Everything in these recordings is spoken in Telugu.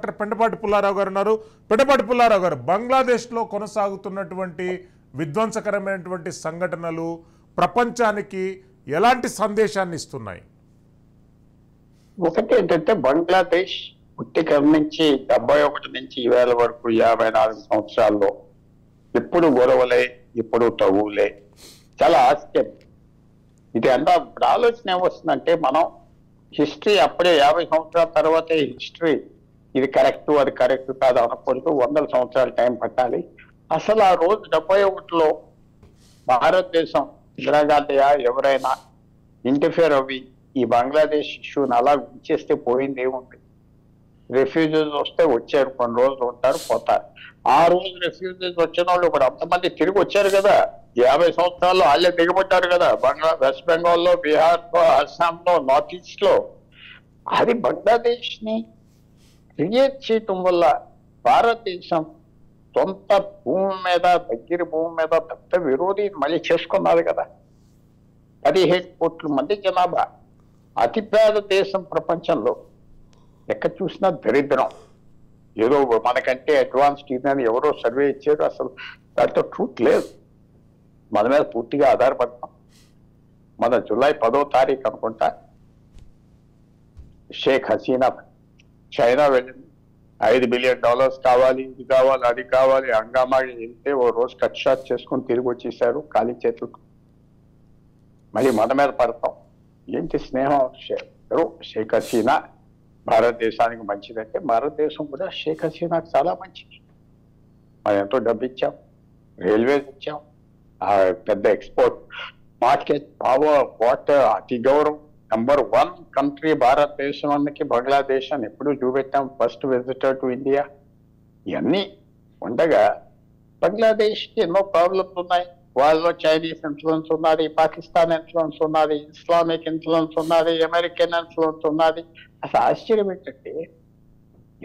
డాక్టర్ పెంటపాటి పుల్లారావు గారు ఉన్నారు. పెంటపాటి పుల్లారావు గారు, బంగ్లాదేశ్లో కొనసాగుతున్నటువంటి విధ్వంసకరమైనటువంటి సంఘటనలు ప్రపంచానికి ఎలాంటి సందేశాన్ని ఇస్తున్నాయి? ఒకటి ఏంటంటే, బంగ్లాదేశ్ పుట్టికల నుంచి 71 నుంచి 2000 వరకు 54 సంవత్సరాల్లో ఎప్పుడు గొడవలే, ఎప్పుడు తగులే. చాలా ఆశ్చర్యం. ఇది అంతా ఆలోచన ఏమొస్తుందంటే, మనం హిస్టరీ అప్పుడే 50 సంవత్సరాల తర్వాతే హిస్టరీ ఇది కరెక్ట్ అది కరెక్ట్ కాదు అనకూడదు. 100 సంవత్సరాల టైం పట్టాలి. అసలు ఆ రోజు 71లో భారతదేశం ఇందిరాగాంధీయా ఎవరైనా ఇంటర్ఫియర్ అవి ఈ బంగ్లాదేశ్ ఇష్యూని అలా ఉంచేస్తే పోయింది ఏముంది? రెఫ్యూజీస్ వస్తే వచ్చారు, కొన్ని రోజులు ఉంటారు, పోతారు. ఆ రోజు రెఫ్యూజీస్ వచ్చిన వాళ్ళు ఇప్పుడు అంతమంది తిరిగి వచ్చారు కదా. 50 సంవత్సరాల్లో వాళ్ళే దిగబట్టారు కదా, వెస్ట్ బెంగాల్లో, బీహార్లో, అస్సాంలో, నార్త్ ఈస్ట్ లో. అది బంగ్లాదేశ్ ని క్రియేట్ చేయటం వల్ల భారతదేశం సొంత భూమి మీద, దగ్గర భూమి మీద పెద్ద విరోధి మళ్ళీ చేసుకున్నారు కదా. 17 కోట్ల మంది జనాభా, అతిపేద దేశం ప్రపంచంలో. ఎక్కడ చూసినా దరిద్రం. ఏదో మనకంటే అడ్వాన్స్డ్ ఇదని ఎవరో సర్వే ఇచ్చారు, అసలు దాంట్లో ట్రూత్ లేదు. మన మీద పూర్తిగా ఆధారపడతాం. మన జూలై 10వ తారీఖు అనుకుంటా షేక్ హసీనా చైనా వెళ్ళింది. $5 బిలియన్ కావాలి, ఇది కావాలి, అది కావాలి, హంగామా వెళ్తే ఓ రోజు కట్ షాట్ చేసుకుని తిరిగి వచ్చేసారు ఖాళీ చేతులకు. మళ్ళీ మన మీద పడతాం. ఏంటి స్నేహం? షేక్ హసీనా భారతదేశానికి మంచిదంటే, భారతదేశం కూడా షేక్ హసీనాకు చాలా మంచిది. మనం ఎంతో డబ్బు ఇచ్చాం, రైల్వేస్ ఇచ్చాం, పెద్ద ఎక్స్పోర్ట్ మార్కెట్ పవర్, వాటర్, అతి గౌరవం. #1 కంట్రీ భారతదేశం అన్నకి బంగ్లాదేశ్ అని ఎప్పుడు చూపెట్టాం. First visitor to India. ఇవన్నీ ఉండగా బంగ్లాదేశ్కి ఎన్నో ప్రాబ్లమ్స్ ఉన్నాయి. వాళ్ళలో చైనీస్ ఇన్ఫ్లుయెన్స్ ఉన్నది, పాకిస్తాన్ ఇన్ఫ్లుయెన్స్ ఉన్నది, ఇస్లామిక్ ఇన్ఫ్లుయెన్స్ ఉన్నది, అమెరికన్ ఇన్ఫ్లుయెన్స్ ఉన్నది. అసలు ఆశ్చర్యం ఏంటంటే,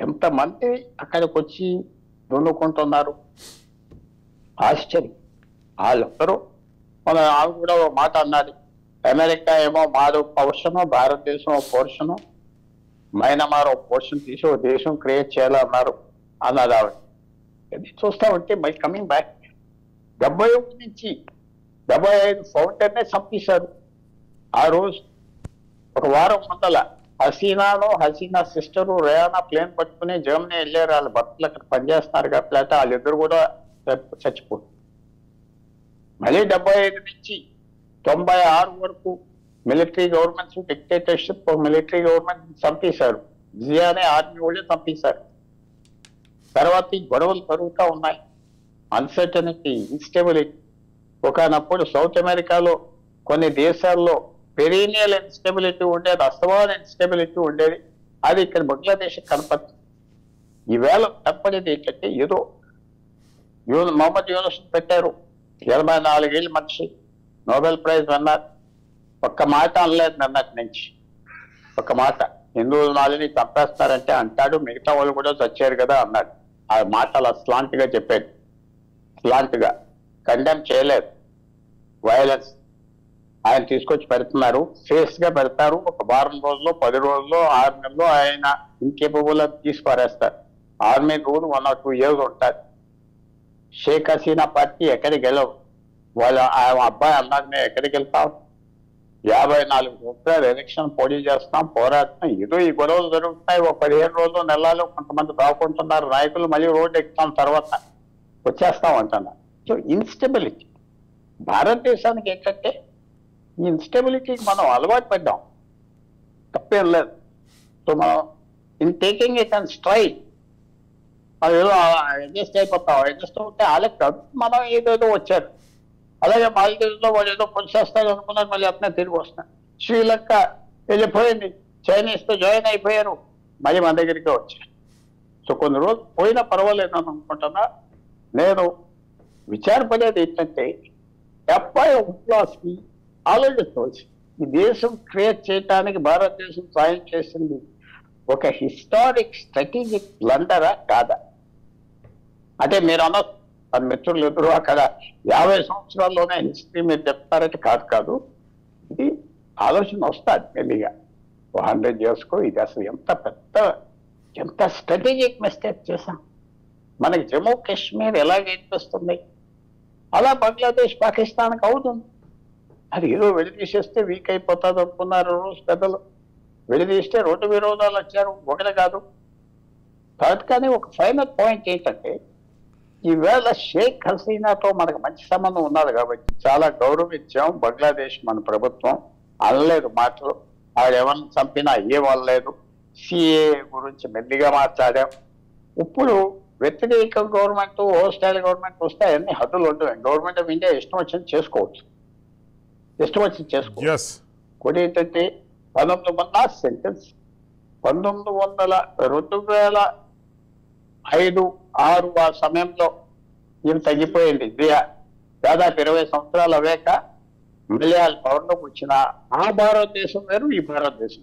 ఎంతమంది అక్కడికి వచ్చి దున్నుకుంటున్నారు. ఆశ్చర్యం. వాళ్ళందరూ ఆమె కూడా ఒక మాట అన్నది, అమెరికా ఏమో మాదో పోర్షను, భారతదేశం ఒక పోర్షను, మైనమార్ ఒక పోర్షన్ తీసి ఒక దేశం క్రియేట్ చేయాలన్నారు అన్నది ఆవిడ. అది చూస్తా ఉంటే మై కమింగ్ బ్యాక్. 71 నుంచి 75 ఫౌండర్నే చంపేశారు. ఆ రోజు ఒక వారం ముందల హసీనా సిస్టరు రేయానా ప్లేన్ పట్టుకుని జర్మనీ వెళ్ళారు. వాళ్ళ భర్తలు అక్కడ పనిచేస్తున్నారు కాబట్టి వాళ్ళిద్దరు కూడా చచ్చిపోయారు. మళ్ళీ 75 నుంచి 96 వరకు military governments, dictatorship military government చంపేశారు. జియానే ఆర్మీ వాళ్ళే చంపేశారు. తర్వాత ఈ గొడవలు పెరుగుతూ ఉన్నాయి. Uncertainty, instability. ఒకనప్పుడు సౌత్ అమెరికాలో కొన్ని దేశాల్లో పెరీనియల్ ఇన్స్టెబిలిటీ ఉండేది, అస్తమాన ఇన్స్టెబిలిటీ ఉండేది. అది ఇక్కడ బంగ్లాదేశ్ కనపడుతుంది. ఈవేళ కనపడేది ఏంటంటే, ఏదో మొహమ్మద్ యూనుస్ పెట్టారు, 84 ఏళ్ళ మనిషి, నోబెల్ ప్రైజ్ అన్నారు. ఒక్క మాట అనలేదు నిన్నటి నుంచి. ఒక మాట, హిందువులు నాలుగుని చంపేస్తారంటే అంటాడు, మిగతా వాళ్ళు కూడా చచ్చారు కదా అన్నాడు. ఆ మాటలు అస్లాంటిగా చెప్పాడు. అస్లాంటిగా కండెమ్ చేయలేదు వైలెన్స్. ఆయన తీసుకొచ్చి పెడుతున్నారు, ఫేస్ గా పెడతారు. ఒక వారం రోజుల్లో, 10 రోజుల్లో, 6 నెలల్లో ఆయన ఇన్కేపబుల్ అని తీసి పారేస్తారు. ఆర్మీ రూల్ 1 or 2 years ఉంటుంది. షేక్ హసీనా పార్టీ ఎక్కడికి వెళ్ళవు. వాళ్ళు ఆయన అబ్బాయి అన్నారు, మేము ఎక్కడికి వెళ్తాం, 54 సంవత్సరాలు ఎలక్షన్ పోటీ చేస్తాం, పోరాడుతాం. ఏదో ఈ గొడవలు జరుగుతున్నాయి. ఒక 15 రోజులు, నెలలు కొంతమంది దాక్కుంటున్నారు నాయకులు. మళ్ళీ రోడ్డు ఎక్కుతాం, తర్వాత వచ్చేస్తాం అంటున్నారు. సో ఇన్స్టెబిలిటీ భారతదేశానికి ఏంటంటే, ఈ ఇన్స్టెబిలిటీకి మనం అలవాటు పడ్డాం, తప్పేం లేదు. సో మనం in taking it and straight మనం ఏదో అడ్జస్ట్ అయిపోతాం. అడ్జస్ట్ అవుతే వాళ్ళకి కాదు, మనం ఏదేదో వచ్చారు. అలాగే మాల్దీవ్స్లో వాళ్ళు ఏదో పనిచేస్తారు అనుకున్నారు, మళ్ళీ అట్నే తిరిగి వస్తున్నారు. శ్రీలంక వెళ్ళిపోయింది, చైనీస్తో జాయిన్ అయిపోయారు, మళ్ళీ మన దగ్గరికి వచ్చారు. సో కొన్ని రోజులు పోయినా పర్వాలేదు అని అనుకుంటున్నా. నేను విచారపడేది ఏంటంటే, 70 ఆలోచించవచ్చు. ఈ దేశం క్రియేట్ చేయడానికి భారతదేశం సాయం చేసింది ఒక హిస్టారిక్ స్ట్రాటజిక్ బ్లండరా కాదా? అంటే మీరు అన్న మిత్రులు ఎదురు అక్కడ 50 సంవత్సరాల్లోనే హిస్టరీ మీరు చెప్తారంటే కాదు. ఇది ఆలోచన వస్తుంది మెల్లిగా. 100 yearsకు ఇది అసలు ఎంత పెద్ద ఎంత స్ట్రాటజిక్ మిస్టేక్ చేశాం. మనకి జమ్మూ కాశ్మీర్ ఎలా వినిపిస్తుంది అలా బంగ్లాదేశ్ పాకిస్తాన్కి అవుతుంది. అది ఏదో విడదీసేస్తే వీక్ అయిపోతుంది అనుకున్నారు రోజు పెద్దలు. విడదీస్తే 2 విరోధాలు వచ్చారు, ఒకటి కాదు. కానీ ఒక ఫైనల్ పాయింట్ ఏంటంటే, ఈవేళ షేక్ హసీనాతో మనకు మంచి సంబంధం ఉన్నది కాబట్టి చాలా గౌరవించాం. బంగ్లాదేశ్ మన ప్రభుత్వం అనలేదు మాటలు, ఆడెవరిని చంపినా ఏ వాళ్ళలేదు. సిఏ గురించి మెల్లిగా మాట్లాడాం. ఇప్పుడు వ్యతిరేక గవర్నమెంట్, హోస్టైల్ గవర్నమెంట్ వస్తే అన్ని హద్దులు ఉంటాయి. గవర్నమెంట్ ఆఫ్ ఇండియా ఇష్టం వచ్చింది చేసుకోవచ్చు, ఇష్టం వచ్చింది చేసుకోవచ్చు. కూడా ఏంటంటే 19 సెంటెన్స్ 2005, 6 ఆ సమయంలో ఇది తగ్గిపోయింది. దాదాపు 20 సంవత్సరాలు అవేక మలయాళ పవర్లోకి వచ్చిన ఆ భారతదేశం వేరు, ఈ భారతదేశం